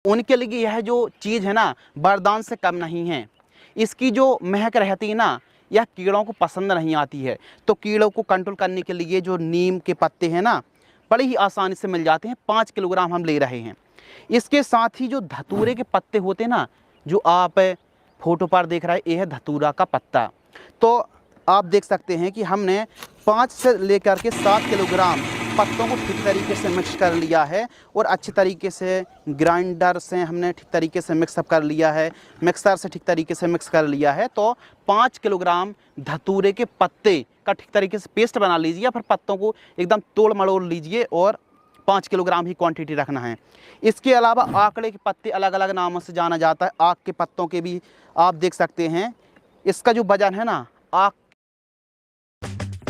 उनके लिए यह जो चीज़ है ना वरदान से कम नहीं है। इसकी जो महक रहती है ना, यह कीड़ों को पसंद नहीं आती है। तो कीड़ों को कंट्रोल करने के लिए जो नीम के पत्ते हैं ना, बड़ी ही आसानी से मिल जाते हैं। 5 किलोग्राम हम ले रहे हैं। इसके साथ ही जो धतूरे के पत्ते होते हैं ना, जो आप फोटो पर देख रहे हैं, ये है धतूरा का पत्ता। तो आप देख सकते हैं कि हमने 5 से लेकर के 7 किलोग्राम पत्तों को ठीक तरीके से मिक्स कर लिया है और अच्छी तरीके से ग्राइंडर से हमने ठीक तरीके से मिक्सअप कर लिया है, मिक्सर से ठीक तरीके से मिक्स कर लिया है। तो 5 किलोग्राम धतूरे के पत्ते का ठीक तरीके से पेस्ट बना लीजिए, या फिर पत्तों को एकदम तोड़ मड़ोड़ लीजिए और 5 किलोग्राम ही क्वांटिटी रखना है। इसके अलावा आंकड़े के पत्ते अलग अलग नामों से जाना जाता है। आक के पत्तों के भी आप देख सकते हैं। इसका जो वजन है ना, आक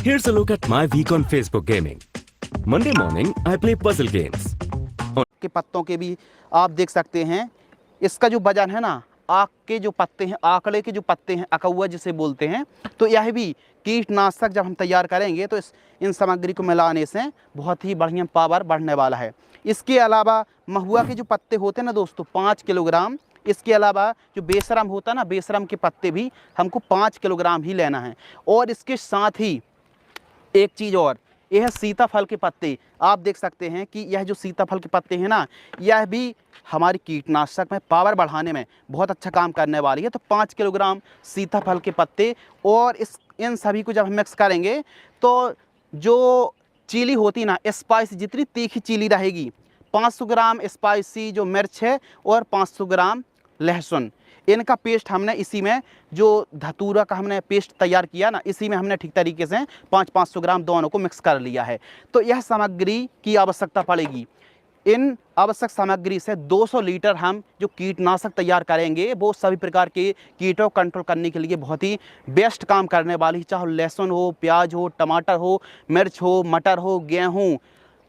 Here's a look at my week on Facebook gaming. Monday morning, I play puzzle games. के पत्तों के भी आप देख सकते हैं। इसका जो वजन है ना, आक के जो पत्ते हैं, आंकड़े के जो पत्ते हैं, अकौआ जिसे बोलते हैं, तो यह भी कीटनाशक जब हम तैयार करेंगे तो इन सामग्री को मिलाने से बहुत ही बढ़िया पावर बढ़ने वाला है। इसके अलावा महुआ के जो पत्ते होते हैं ना दोस्तों, 5 किलोग्राम। इसके अलावा जो बेशरम होता है ना, बेशरम के पत्ते भी हमको 5 किलोग्राम ही लेना है। और इसके साथ ही एक चीज़ और, यह है सीताफल के पत्ते। आप देख सकते हैं कि यह जो सीताफल के पत्ते हैं ना, यह भी हमारी कीटनाशक में पावर बढ़ाने में बहुत अच्छा काम करने वाली है। तो 5 किलोग्राम सीताफल के पत्ते और इन सभी को जब हम मिक्स करेंगे तो जो चिली होती ना, स्पाइस जितनी तीखी चिली रहेगी, 500 ग्राम स्पाइसी जो मिर्च है और 500 ग्राम लहसुन, इनका पेस्ट हमने इसी में, जो धतूरा का हमने पेस्ट तैयार किया ना, इसी में हमने ठीक तरीके से 500 ग्राम दोनों को मिक्स कर लिया है। तो यह सामग्री की आवश्यकता पड़ेगी। इन आवश्यक सामग्री से 200 लीटर हम जो कीटनाशक तैयार करेंगे, वो सभी प्रकार के कीटों को कंट्रोल करने के लिए बहुत ही बेस्ट काम करने वाली, चाहे लहसुन हो, प्याज हो, टमाटर हो, मिर्च हो, मटर हो, गेहूँ,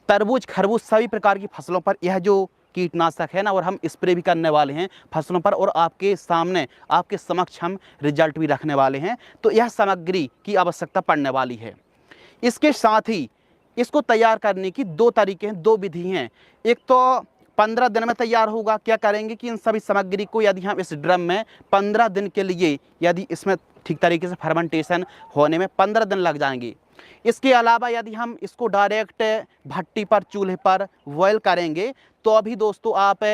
तरबूज, खरबूज, सभी प्रकार की फसलों पर यह जो कीटनाशक है ना, और हम स्प्रे भी करने वाले हैं फसलों पर, और आपके सामने, आपके समक्ष हम रिजल्ट भी रखने वाले हैं। तो यह सामग्री की आवश्यकता पड़ने वाली है। इसके साथ ही इसको तैयार करने की 2 तरीके हैं, 2 विधि हैं। एक तो 15 दिन में तैयार होगा। क्या करेंगे कि इन सभी सामग्री को यदि हम इस ड्रम में 15 दिन के लिए, यदि इसमें ठीक तरीके से फर्मेंटेशन होने में 15 दिन लग जाएंगे। इसके अलावा यदि हम इसको डायरेक्ट भट्टी पर, चूल्हे पर बॉयल करेंगे, तो अभी दोस्तों आप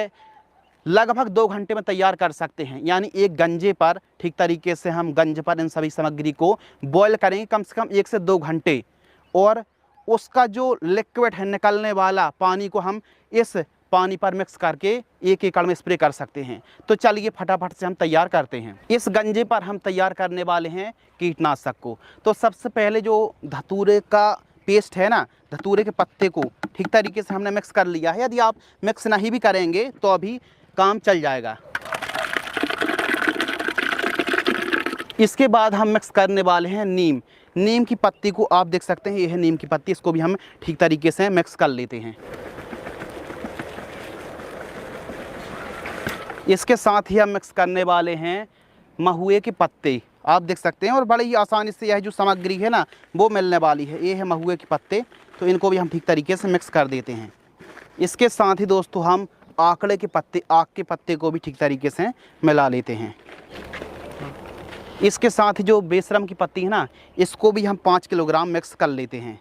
लगभग 2 घंटे में तैयार कर सकते हैं। यानी एक गंजे पर, ठीक तरीके से हम गंज पर इन सभी सामग्री को बॉयल करेंगे कम से कम 1 से 2 घंटे, और उसका जो लिक्विड है, निकलने वाला पानी को हम इस पानी पर मिक्स करके 1 एकड़ में स्प्रे कर सकते हैं। तो चलिए फटाफट से हम तैयार करते हैं। इस गंजे पर हम तैयार करने वाले हैं कीटनाशक को। तो सबसे पहले जो धतूरे का पेस्ट है ना, धतूरे के पत्ते को ठीक तरीके से हमने मिक्स कर लिया है। यदि आप मिक्स नहीं भी करेंगे तो अभी काम चल जाएगा। इसके बाद हम मिक्स करने वाले हैं नीम। नीम की पत्ती को आप देख सकते हैं, ये है नीम की पत्ती। इसको भी हम ठीक तरीके से मिक्स कर लेते हैं। इसके साथ ही हम मिक्स करने वाले हैं महुए के पत्ते। आप देख सकते हैं, और बड़ी ही आसानी से यह जो सामग्री है ना, वो मिलने वाली है। ये है महुए के पत्ते, तो इनको भी हम ठीक तरीके से मिक्स कर देते हैं। इसके साथ ही दोस्तों हम आंकड़े के पत्ते, आक के पत्ते को भी ठीक तरीके से मिला लेते हैं। इसके साथ ही जो बेशरम की पत्ती है ना, इसको भी हम 5 किलोग्राम मिक्स कर लेते हैं।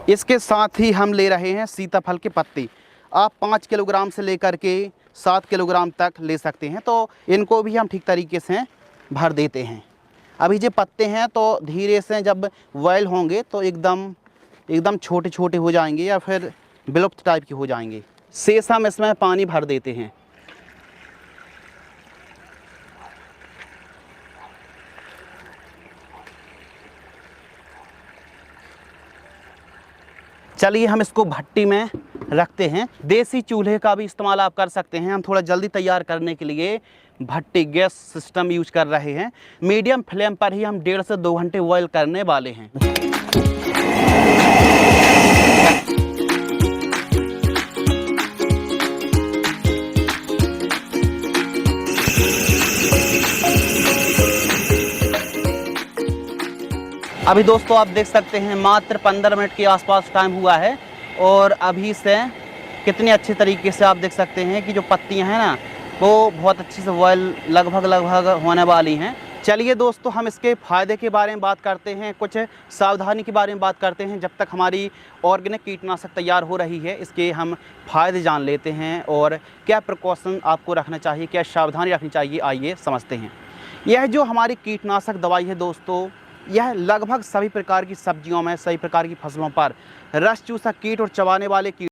इसके साथ ही हम ले रहे हैं सीताफल के पत्ते। आप 5 किलोग्राम से लेकर के 7 किलोग्राम तक ले सकते हैं। तो इनको भी हम ठीक तरीके से भर देते हैं। अभी जो पत्ते हैं तो धीरे से जब बॉयल होंगे तो एकदम छोटे छोटे हो जाएंगे, या फिर विलुप्त टाइप के हो जाएंगे। शेष हम इसमें पानी भर देते हैं। चलिए हम इसको भट्टी में रखते हैं। देसी चूल्हे का भी इस्तेमाल आप कर सकते हैं। हम थोड़ा जल्दी तैयार करने के लिए भट्टी गैस सिस्टम यूज कर रहे हैं। मीडियम फ्लेम पर ही हम 1.5 से 2 घंटे बॉयल करने वाले हैं। अभी दोस्तों आप देख सकते हैं मात्र 15 मिनट के आसपास टाइम हुआ है और अभी से कितने अच्छे तरीके से आप देख सकते हैं कि जो पत्तियां हैं ना वो बहुत अच्छी से बॉयल लगभग होने वाली हैं। चलिए दोस्तों हम इसके फ़ायदे के बारे में बात करते हैं, कुछ सावधानी के बारे में बात करते हैं। जब तक हमारी ऑर्गेनिक कीटनाशक तैयार हो रही है इसके हम फ़ायदे जान लेते हैं और क्या प्रिकॉशन आपको रखना चाहिए, क्या सावधानी रखनी चाहिए, आइए समझते हैं। यह जो हमारी कीटनाशक दवाई है दोस्तों, यह लगभग सभी प्रकार की सब्जियों में, सभी प्रकार की फसलों पर रस चूसा कीट और चबाने वाले कीट